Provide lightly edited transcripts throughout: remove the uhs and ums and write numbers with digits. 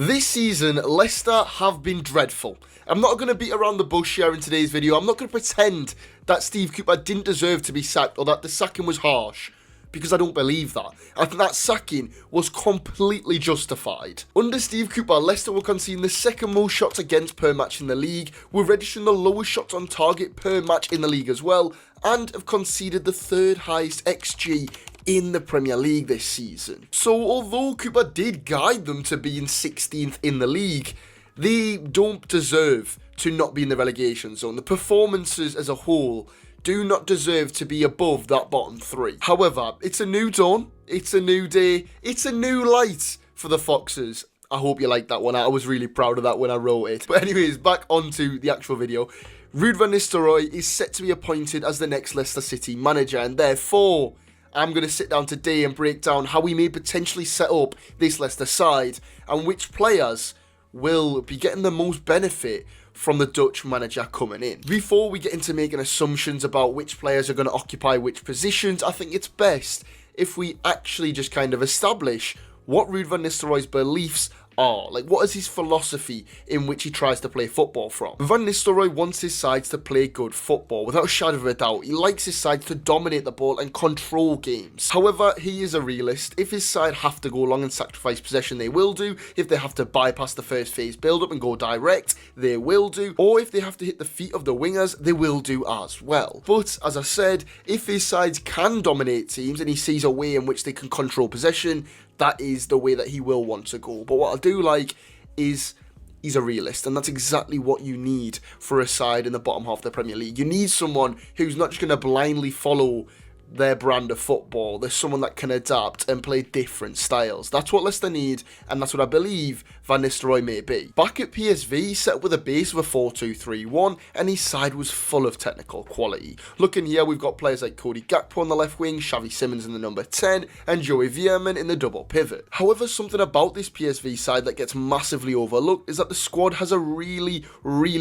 This season, Leicester have been dreadful. I'm not going to beat around the bush here in today's video. I'm not going to pretend that Steve Cooper didn't deserve to be sacked or that the sacking was harsh, because I don't believe that. I think that sacking was completely justified. Under Steve Cooper, Leicester were conceding the second most shots against per match in the league, were registering the lowest shots on target per match in the league as well, and have conceded the third highest XG in the Premier League this season. So although Cooper did guide them to being 16th in the league, they don't deserve to not be in the relegation zone. The performances as a whole do not deserve to be above that bottom three. However, it's a new dawn, it's a new day, it's a new light for the Foxes. I hope you liked that one. I was really proud of that when I wrote it. But anyways, back onto the actual video. Ruud Van Nistelrooy is set to be appointed as the next Leicester City manager, and therefore I'm going to sit down today and break down how we may potentially set up this Leicester side and which players will be getting the most benefit from the Dutch manager coming in. Before we get into making assumptions about which players are going to occupy which positions, I think it's best if we actually just kind of establish what Ruud Van Nistelrooy's beliefs are. Like, what is his philosophy in which he tries to play football from? Van Nistelrooy wants his sides to play good football, without a shadow of a doubt. He likes his sides to dominate the ball and control games. However, he is a realist. If his side have to go long and sacrifice possession, they will do. If they have to bypass the first phase build-up and go direct, they will do. Or if they have to hit the feet of the wingers, they will do as well. But, as I said, if his sides can dominate teams and he sees a way in which they can control possession, that is the way that he will want to go. But what I do like is he's a realist, and that's exactly what you need for a side in the bottom half of the Premier League. You need someone who's not just going to blindly follow their brand of football. There's someone that can adapt and play different styles. That's what Leicester need, and that's what I believe Van Nistelrooy may be. Back at PSV, he set up with a base of a 4-2-3-1, and his side was full of technical quality. Looking here, we've got players like Cody Gakpo on the left wing, Xavi Simons in the number 10, and Joey Veerman in the double pivot. However, something about this PSV side that gets massively overlooked is that the squad has a really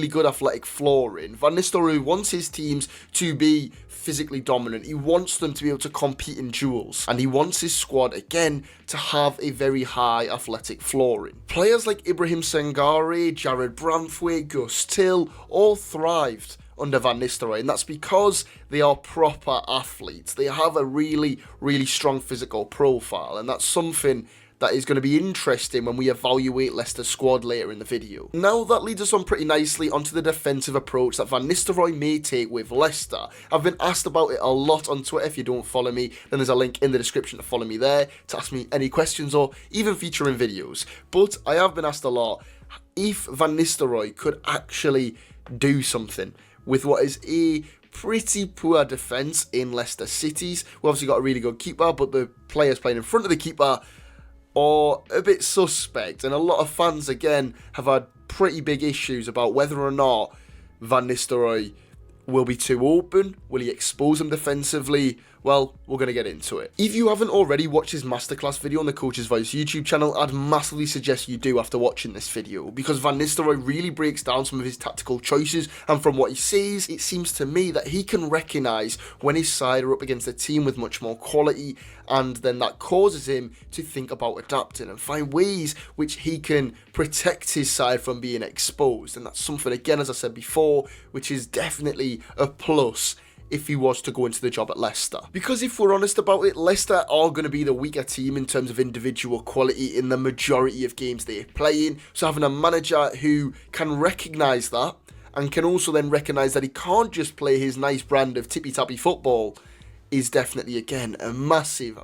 good athletic floor in. Van Nistelrooy wants his teams to be physically dominant. He wants them to be able to compete in duels, and he wants his squad again to have a very high athletic floor in. Players like Ibrahim Sangare, Jared Branthwaite, Gus Till all thrived under Van Nistelrooy, and that's because they are proper athletes. They have a really strong physical profile, and that's something that is going to be interesting when we evaluate Leicester's squad later in the video. Now that leads us on pretty nicely onto the defensive approach that Van Nistelrooy may take with Leicester. I've been asked about it a lot on Twitter. If you don't follow me, then there's a link in the description to follow me there to ask me any questions or even feature in videos. But I have been asked a lot if Van Nistelrooy could actually do something with what is a pretty poor defence in Leicester City's. We've obviously got a really good keeper, but the players playing in front of the keeper are a bit suspect, and a lot of fans again have had pretty big issues about whether or not Van Nistelrooy will be too open. Will he expose them defensively? Well, we're going to get into it. If you haven't already watched his masterclass video on the Coach's Voice YouTube channel, I'd massively suggest you do after watching this video, because Van Nistelrooy really breaks down some of his tactical choices, and from what he says, it seems to me that he can recognise when his side are up against a team with much more quality, and then that causes him to think about adapting and find ways which he can protect his side from being exposed. And that's something, again, as I said before, which is definitely a plus if he was to go into the job at Leicester. Because if we're honest about it, Leicester are going to be the weaker team in terms of individual quality in the majority of games they're playing. So having a manager who can recognise that and can also then recognise that he can't just play his nice brand of tippy-tappy football is definitely, again, a massive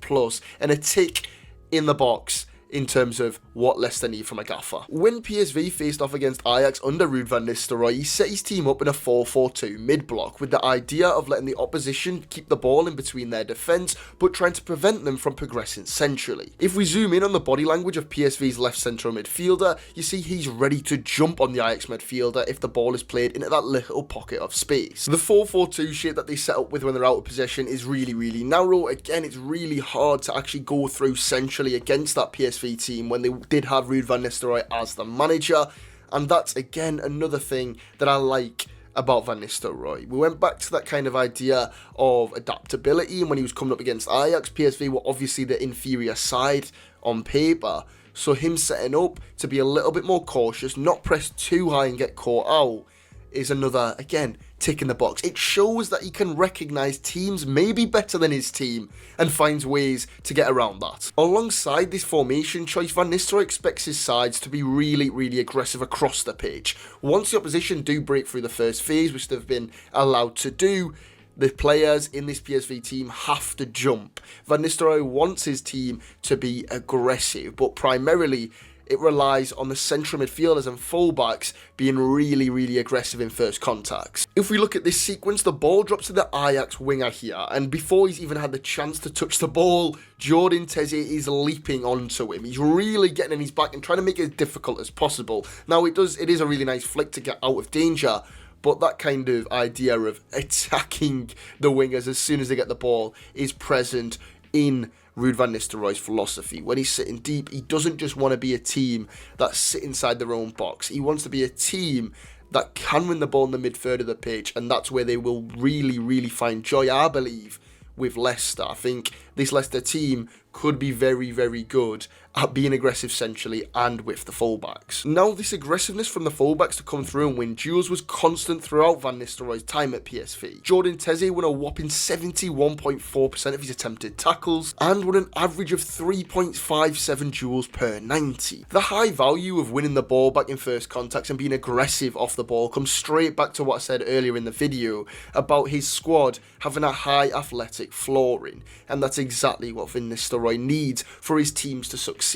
plus and a tick in the box in terms of what Leicester need from a gaffer. When PSV faced off against Ajax under Ruud Van Nistelrooy, he set his team up in a 4-4-2 mid-block with the idea of letting the opposition keep the ball in between their defence, but trying to prevent them from progressing centrally. If we zoom in on the body language of PSV's left central midfielder, you see he's ready to jump on the Ajax midfielder if the ball is played into that little pocket of space. The 4-4-2 shape that they set up with when they're out of possession is really narrow. Again, it's really hard to actually go through centrally against that PSV team when they did have Ruud Van Nistelrooy as the manager, and that's again another thing that I like about Van Nistelrooy. We went back to that kind of idea of adaptability, and when he was coming up against Ajax, PSV were obviously the inferior side on paper, So him setting up to be a little bit more cautious, not press too high and get caught out, is another, again, tick in the box. It shows that he can recognise teams maybe better than his team and finds ways to get around that. Alongside this formation choice, Van Nistelrooy expects his sides to be really, really aggressive across the pitch. Once the opposition do break through the first phase, which they've been allowed to do, the players in this PSV team have to jump. Van Nistelrooy wants his team to be aggressive, but primarily it relies on the central midfielders and fullbacks being really, really aggressive in first contacts. If we look at this sequence, the ball drops to the Ajax winger here, and before he's even had the chance to touch the ball, Jordan Teze is leaping onto him. He's really getting in his back and trying to make it as difficult as possible. Now, it is a really nice flick to get out of danger, but that kind of idea of attacking the wingers as soon as they get the ball is present in Ruud Van Nistelrooy's philosophy. When he's sitting deep, he doesn't just want to be a team that sit inside their own box. He wants to be a team that can win the ball in the mid-third of the pitch, and that's where they will really, really find joy, I believe, with Leicester. I think this Leicester team could be very, very good at being aggressive centrally and with the fullbacks. Now, this aggressiveness from the fullbacks to come through and win duels was constant throughout Van Nistelrooy's time at PSV. Jordan Teze won a whopping 71.4% of his attempted tackles and won an average of 3.57 duels per 90. The high value of winning the ball back in first contacts and being aggressive off the ball comes straight back to what I said earlier in the video about his squad having a high athletic flooring, and that's exactly what Van Nistelrooy needs for his teams to succeed.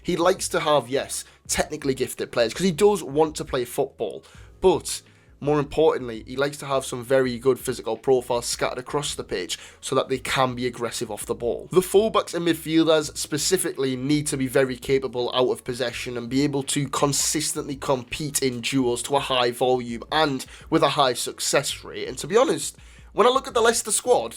He likes to have, yes, technically gifted players because he does want to play football, but more importantly, he likes to have some very good physical profiles scattered across the pitch so that they can be aggressive off the ball. The fullbacks and midfielders specifically need to be very capable out of possession and be able to consistently compete in duels to a high volume and with a high success rate. And to be honest, when I look at the Leicester squad,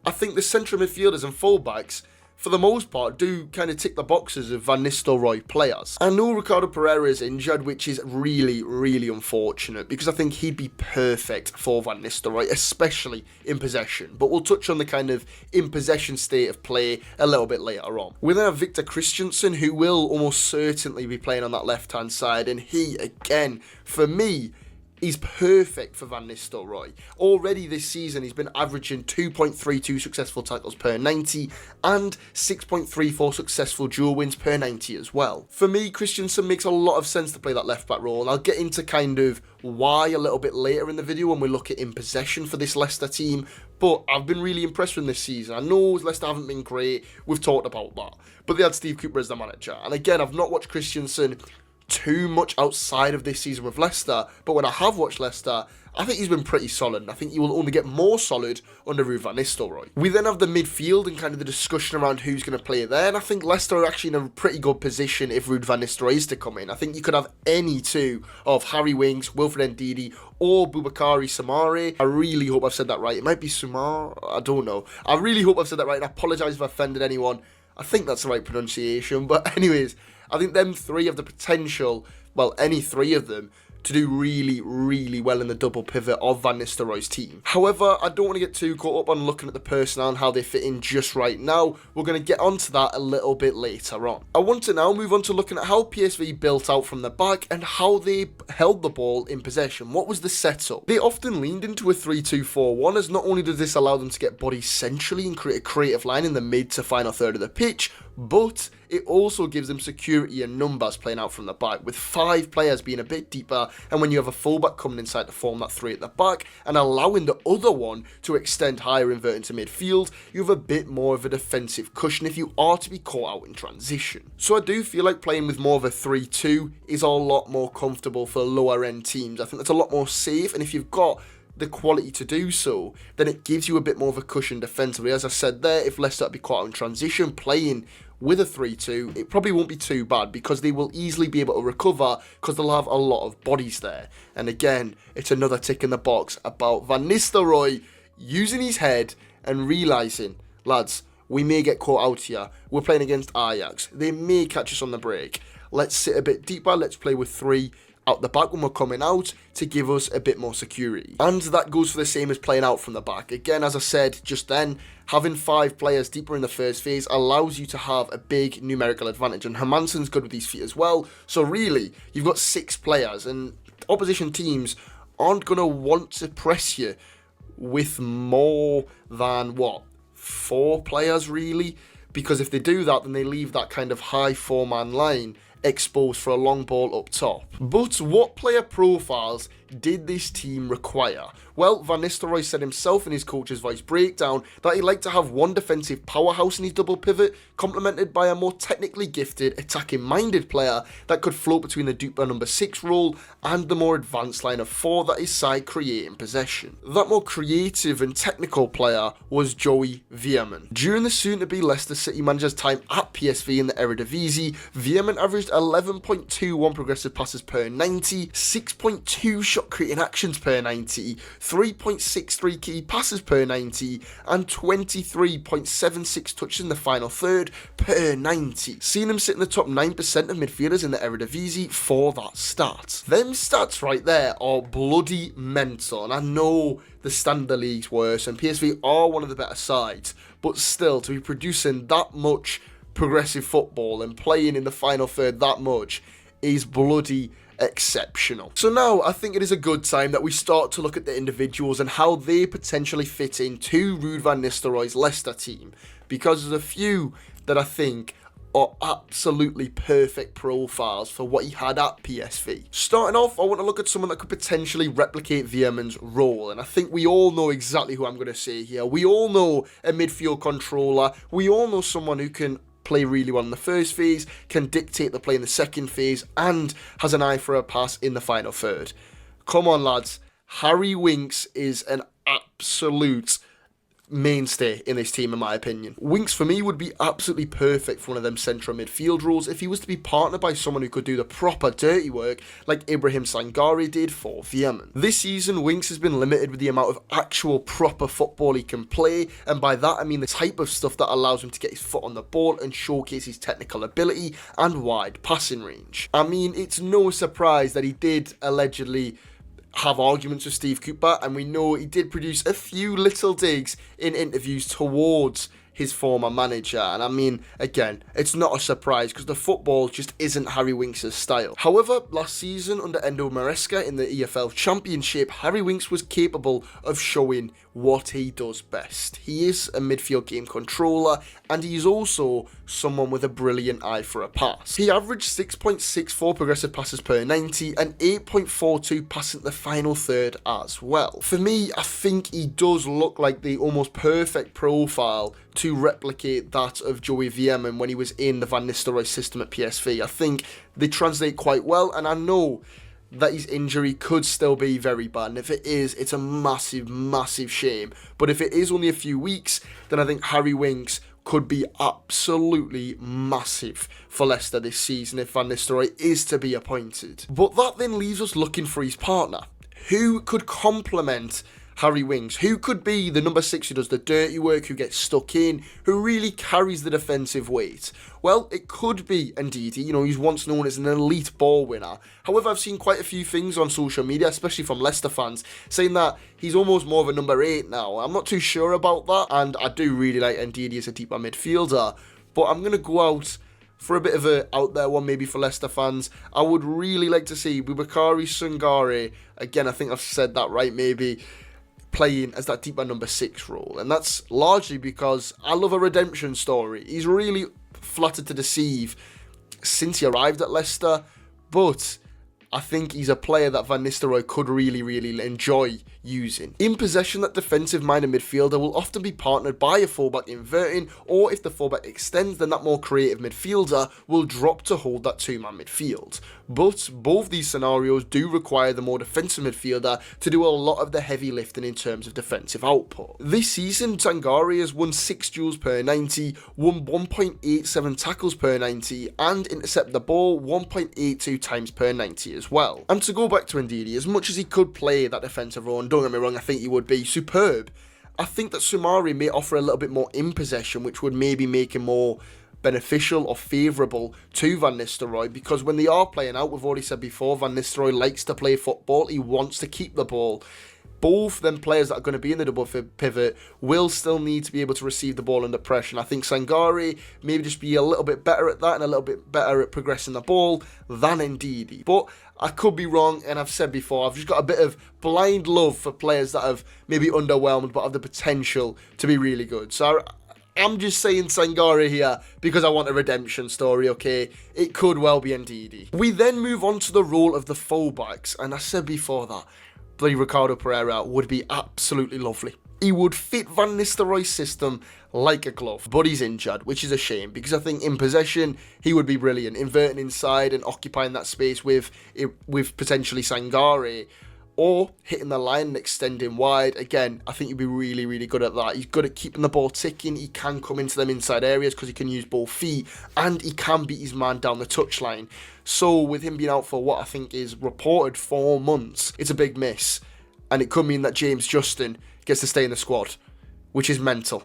I think the central midfielders and fullbacks, for the most part, do kind of tick the boxes of Van Nistelrooy players. I know Ricardo Pereira is injured, which is really, really unfortunate because I think he'd be perfect for Van Nistelrooy, especially in possession. But we'll touch on the kind of in possession state of play a little bit later on. We then have Victor Christensen, who will almost certainly be playing on that left-hand side, and he, again, for me, he's perfect for Van Nistelrooy. Already this season, he's been averaging 2.32 successful tackles per 90 and 6.34 successful duel wins per 90 as well. For me, Christensen makes a lot of sense to play that left-back role, and I'll get into kind of why a little bit later in the video when we look at in possession for this Leicester team, but I've been really impressed with this season. I know Leicester haven't been great, we've talked about that, but they had Steve Cooper as the manager, and again, I've not watched Christensen too much outside of this season with Leicester, but when I have watched Leicester, I think he's been pretty solid, and I think he will only get more solid under Ruud Van Nistelrooy. We then have the midfield and kind of the discussion around who's going to play there, and I think Leicester are actually in a pretty good position if Ruud Van Nistelrooy is to come in. I think you could have any two of Harry Winks, Wilfred Ndidi, or Boubakary Soumaré. I really hope I've said that right. It might be Soumare, I don't know. I really hope I've said that right, and I apologise if I offended anyone. I think that's the right pronunciation, but anyways, I think them three have the potential, well, any three of them, to do really, really well in the double pivot of Van Nistelrooy's team. However, I don't want to get too caught up on looking at the personnel and how they fit in just right now. We're going to get onto that a little bit later on. I want to now move on to looking at how PSV built out from the back and how they held the ball in possession. What was the setup? They often leaned into a 3-2-4-1, as not only does this allow them to get bodies centrally and create a creative line in the mid to final third of the pitch, but it also gives them security and numbers playing out from the back, with 5 players being a bit deeper, and when you have a fullback coming inside to form that 3 at the back and allowing the other one to extend higher, invert into midfield, you have a bit more of a defensive cushion if you are to be caught out in transition. So I do feel like playing with more of a 3-2 is a lot more comfortable for lower end teams. I think that's a lot more safe, and if you've got the quality to do so, then it gives you a bit more of a cushion defensively. As I said there, if Leicester be caught out in transition, playing with a 3-2, it probably won't be too bad because they will easily be able to recover because they'll have a lot of bodies there. And again, it's another tick in the box about Van Nistelrooy using his head and realising, lads, we may get caught out here. We're playing against Ajax. They may catch us on the break. Let's sit a bit deeper. Let's play with 3 out the back when we're coming out to give us a bit more security. And that goes for the same as playing out from the back. Again, as I said just then, having 5 players deeper in the first phase allows you to have a big numerical advantage, and Hermansen's good with his feet as well. So really, you've got 6 players, and opposition teams aren't going to want to press you with more than, 4 players really? Because if they do that, then they leave that kind of high 4-man line exposed for a long ball up top. But what player profiles did this team require? Well, Van Nistelrooy said himself in his coach's voice breakdown that he'd like to have one defensive powerhouse in his double pivot, complemented by a more technically gifted, attacking-minded player that could float between the deeper number 6 role and the more advanced line of 4 that his side create in possession. That more creative and technical player was Joey Veerman. During the soon-to-be Leicester City manager's time at PSV in the Eredivisie, Veerman averaged 11.21 progressive passes per 90, 6.2 shot creating actions per 90, 3.63 key passes per 90, and 23.76 touches in the final third per 90. Seeing him sit in the top 9% of midfielders in the Eredivisie for that stat. Them stats right there are bloody mental, and I know the standard of the league's worse, and PSV are one of the better sides, but still, to be producing that much progressive football and playing in the final third that much is bloody exceptional. So now I think it is a good time that we start to look at the individuals and how they potentially fit into Ruud Van Nistelrooy's Leicester team, because there's a few that I think are absolutely perfect profiles for what he had at PSV. Starting off, I want to look at someone that could potentially replicate Veerman's role, and I think we all know exactly who I'm going to say here. We all know a midfield controller. We all know someone who can play really well in the first phase, can dictate the play in the second phase, and has an eye for a pass in the final third. Come on, lads. Harry Winks is an absolute mainstay in this team, in my opinion. Winks, for me, would be absolutely perfect for one of them central midfield roles if he was to be partnered by someone who could do the proper dirty work like Ibrahim Sangare did for Veerman. This season, Winks has been limited with the amount of actual proper football he can play, and by that I mean the type of stuff that allows him to get his foot on the ball and showcase his technical ability and wide passing range. I mean, it's no surprise that he did allegedly have arguments with Steve Cooper, and we know he did produce a few little digs in interviews towards his former manager, and I mean, again, it's not a surprise because the football just isn't Harry Winks' style. However, last season under Endo Maresca in the EFL Championship, Harry Winks was capable of showing what he does best. He is a midfield game controller, and he's also someone with a brilliant eye for a pass. He averaged 6.64 progressive passes per 90 and 8.42 passing the final third as well. For me, I think he does look like the almost perfect profile to replicate that of Joey Veerman when he was in the Van Nistelrooy system at PSV. I think they translate quite well, and I know that his injury could still be very bad, and if it is, it's a massive, massive shame. But if it is only a few weeks, then I think Harry Winks could be absolutely massive for Leicester this season if Van Nistelrooy is to be appointed. But that then leaves us looking for his partner. Who could complement Harry Winks? Who could be the number 6 who does the dirty work, who gets stuck in, who really carries the defensive weight? Well, it could be Ndidi. You know, he's once known as an elite ball winner. However, I've seen quite a few things on social media, especially from Leicester fans, saying that he's almost more of a number 8 now. I'm not too sure about that, and I do really like Ndidi as a deeper midfielder, but I'm going to go out for a bit of a out there one maybe for Leicester fans. I would really like to see Boubakary Sangare, again, I think I've said that right maybe, playing as that deeper number 6 role, and that's largely because I love a redemption story. He's really flattered to deceive since he arrived at Leicester, but I think he's a player that Van Nistelrooy could really, really enjoy using. In possession, that defensive-minded midfielder will often be partnered by a fullback inverting, or if the fullback extends, then that more creative midfielder will drop to hold that 2-man midfield. But both these scenarios do require the more defensive midfielder to do a lot of the heavy lifting in terms of defensive output. This season, Sangare has won 6 duels per 90, won 1.87 tackles per 90, and intercepted the ball 1.82 times per 90 as well. And to go back to Ndidi, as much as he could play that defensive role, and don't get me wrong, I think he would be superb, I think that Sumari may offer a little bit more in possession, which would maybe make him more beneficial or favourable to Van Nistelrooy, because when they are playing out, we've already said before, Van Nistelrooy likes to play football, he wants to keep the ball. Both them players that are going to be in the double pivot will still need to be able to receive the ball under pressure. And I think Sangare maybe just be a little bit better at that and a little bit better at progressing the ball than Ndidi. But I could be wrong, and I've said before, I've just got a bit of blind love for players that have maybe underwhelmed but have the potential to be really good. So I'm just saying Sangare here because I want a redemption story, okay? It could well be Ndidi. We then move on to the role of the fullbacks, and I said before that bloody Ricardo Pereira would be absolutely lovely. He would fit Van Nistelrooy's system like a glove, but he's injured, which is a shame, because I think in possession he would be brilliant, inverting inside and occupying that space with potentially Sangare, or hitting the line and extending wide. Again, I think he'd be really, really good at that. He's good at keeping the ball ticking. He can come into them inside areas because he can use both feet, and he can beat his man down the touchline. So with him being out for what I think is reported 4 months, it's a big miss. And it could mean that James Justin gets to stay in the squad, which is mental.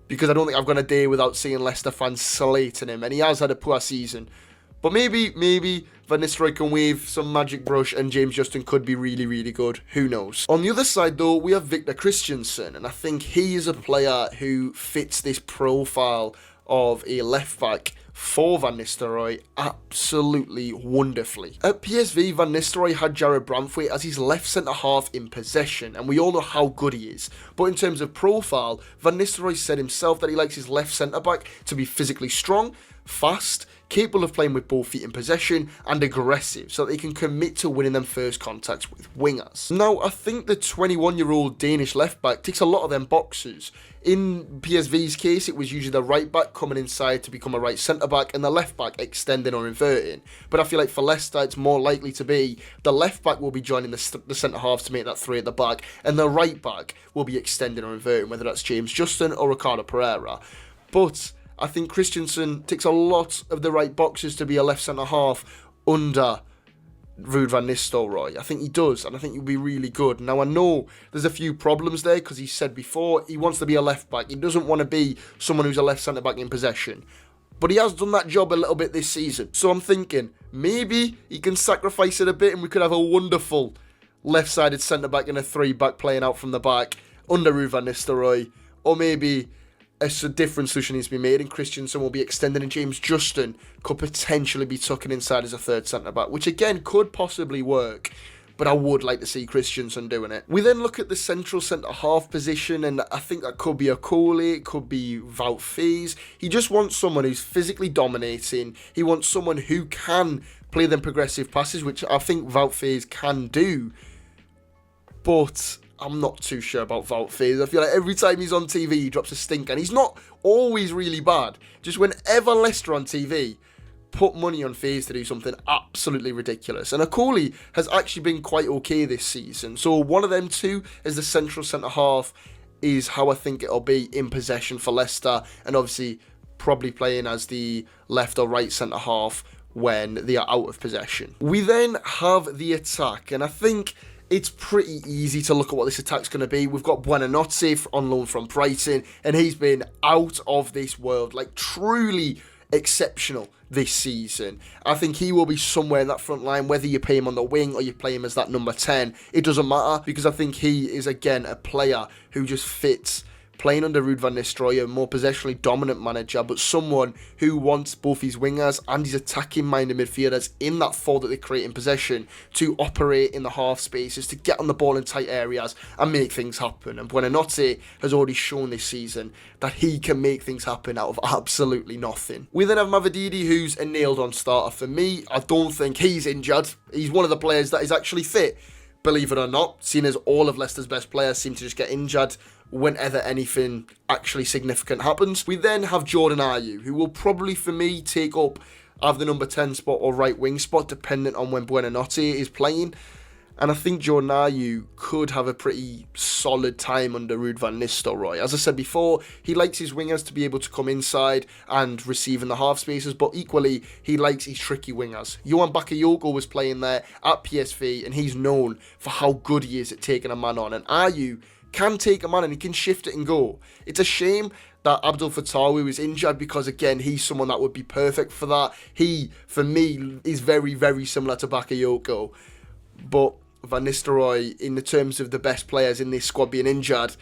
Because I don't think I've gone a day without seeing Leicester fans slating him, and he has had a poor season. But maybe Van Nistelrooy can wave some magic brush and James Justin could be really, really good. Who knows? On the other side, though, we have Victor Christensen, and I think he is a player who fits this profile of a left-back for Van Nistelrooy absolutely wonderfully. At PSV, Van Nistelrooy had Jared Branthwaite as his left centre-half in possession, and we all know how good he is. But in terms of profile, Van Nistelrooy said himself that he likes his left centre-back to be physically strong, fast, capable of playing with both feet in possession, and aggressive, so that they can commit to winning them first contacts with wingers. Now, I think the 21-year-old Danish left-back ticks a lot of them boxes. In PSV's case, it was usually the right-back coming inside to become a right centre-back, and the left-back extending or inverting. But I feel like for Leicester, it's more likely to be the left-back will be joining the centre-halves to make that three at the back, and the right-back will be extending or inverting, whether that's James Justin or Ricardo Pereira. But I think Christensen ticks a lot of the right boxes to be a left centre-half under Ruud Van Nistelrooy. I think he does, and I think he'll be really good. Now, I know there's a few problems there, because he said before he wants to be a left-back. He doesn't want to be someone who's a left centre-back in possession. But he has done that job a little bit this season. So I'm thinking, maybe he can sacrifice it a bit, and we could have a wonderful left-sided centre-back and a three-back playing out from the back under Ruud Van Nistelrooy. Or maybe a different solution needs to be made, and Christensen will be extended, and James Justin could potentially be tucking inside as a third centre-back, which again could possibly work, but I would like to see Christensen doing it. We then look at the central centre-half position, and I think that could be a Coley, it could be Wout Faes. He just wants someone who's physically dominating. He wants someone who can play them progressive passes, which I think Wout Faes can do, but I'm not too sure about Wout Faes. I feel like every time he's on TV, he drops a stinker. And he's not always really bad. Just whenever Leicester on TV put money on Faes to do something absolutely ridiculous. And Akoli has actually been quite okay this season. So one of them two as the central centre-half is how I think it'll be in possession for Leicester. And obviously probably playing as the left or right centre-half when they are out of possession. We then have the attack. And I think it's pretty easy to look at what this attack's going to be. We've got Buonanotte on loan from Brighton, and he's been out of this world, like truly exceptional this season. I think he will be somewhere in that front line, whether you play him on the wing or you play him as that number 10. It doesn't matter, because I think he is, again, a player who just fits playing under Ruud Van Nistelrooy, a more possessionally dominant manager, but someone who wants both his wingers and his attacking-minded midfielders in that four that they create in possession to operate in the half spaces, to get on the ball in tight areas and make things happen. And Buonanotte has already shown this season that he can make things happen out of absolutely nothing. We then have Mavididi, who's a nailed-on starter for me. I don't think he's injured. He's one of the players that is actually fit, believe it or not, seeing as all of Leicester's best players seem to just get injured whenever anything actually significant happens. We then have Jordan Ayew, who will probably, for me, take up either the number 10 spot or right wing spot, depending on when Buonanotte is playing. And I think Jordan Ayew could have a pretty solid time under Ruud Van Nistelrooy. As I said before, he likes his wingers to be able to come inside and receive in the half spaces, but equally, he likes his tricky wingers. Johan Bakayoko was playing there at PSV, and he's known for how good he is at taking a man on. And Ayew can take a man and he can shift it and go. It's a shame that Abdul Fatawi was injured because, again, he's someone that would be perfect for that. He, for me, is very, very similar to Bakayoko. But Van Nistelrooy, in the terms of the best players in this squad being injured,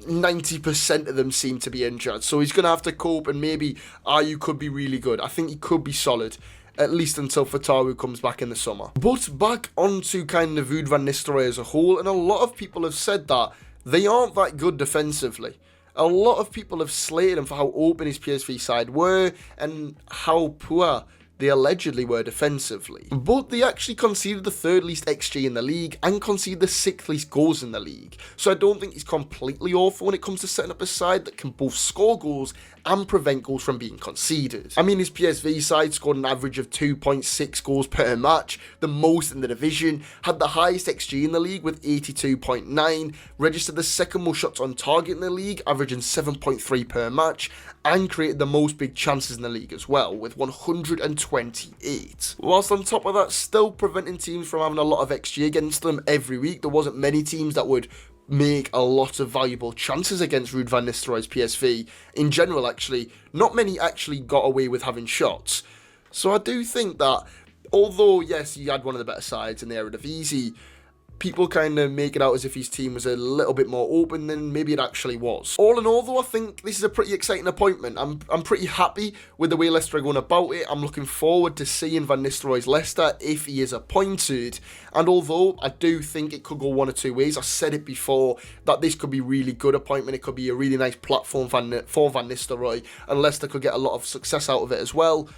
90% of them seem to be injured. So he's going to have to cope, and maybe Ayew could be really good. I think he could be solid, at least until Fatawi comes back in the summer. But back onto kind of Ruud Van Nistelrooy as a whole, and a lot of people have said that they aren't that good defensively. A lot of people have slated him for how open his PSV side were and how poor they allegedly were defensively. But they actually conceded the third least XG in the league and conceded the sixth least goals in the league. So I don't think he's completely awful when it comes to setting up a side that can both score goals and prevent goals from being conceded. I mean, his PSV side scored an average of 2.6 goals per match, the most in the division, had the highest XG in the league with 82.9, registered the second most shots on target in the league, averaging 7.3 per match, and created the most big chances in the league as well, with 128. Whilst on top of that, still preventing teams from having a lot of XG against them every week. There wasn't many teams that would make a lot of valuable chances against Ruud Van Nistelrooy's PSV. In general, actually, not many actually got away with having shots. So I do think that, although, yes, he had one of the better sides in the Eredivisie, people kind of make it out as if his team was a little bit more open than maybe it actually was. All in all, though, I think this is a pretty exciting appointment. I'm pretty happy with the way Leicester are going about it. I'm looking forward to seeing Van Nistelrooy's Leicester if he is appointed. And although I do think it could go one or two ways, I said it before, that this could be a really good appointment. It could be a really nice platform for Van Nistelrooy, and Leicester could get a lot of success out of it as well.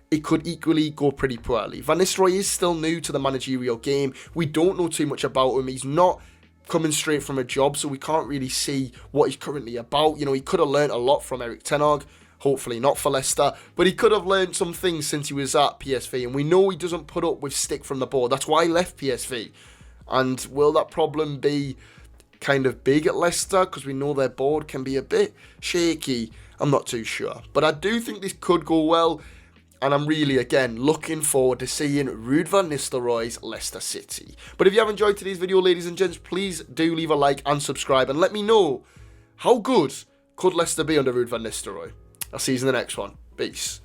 It could equally go pretty poorly. Van Nistelrooy is still new to the managerial game. We don't know too much about him. He's not coming straight from a job, so we can't really see what he's currently about. You know, he could have learnt a lot from Erik ten Hag. Hopefully not for Leicester, but he could have learned some things since he was at PSV, and we know he doesn't put up with stick from the board. That's why he left PSV. And will that problem be kind of big at Leicester? Because we know their board can be a bit shaky. I'm not too sure. But I do think this could go well. And I'm really, again, looking forward to seeing Ruud Van Nistelrooy's Leicester City. But if you have enjoyed today's video, ladies and gents, please do leave a like and subscribe. And let me know, how good could Leicester be under Ruud Van Nistelrooy? I'll see you in the next one. Peace.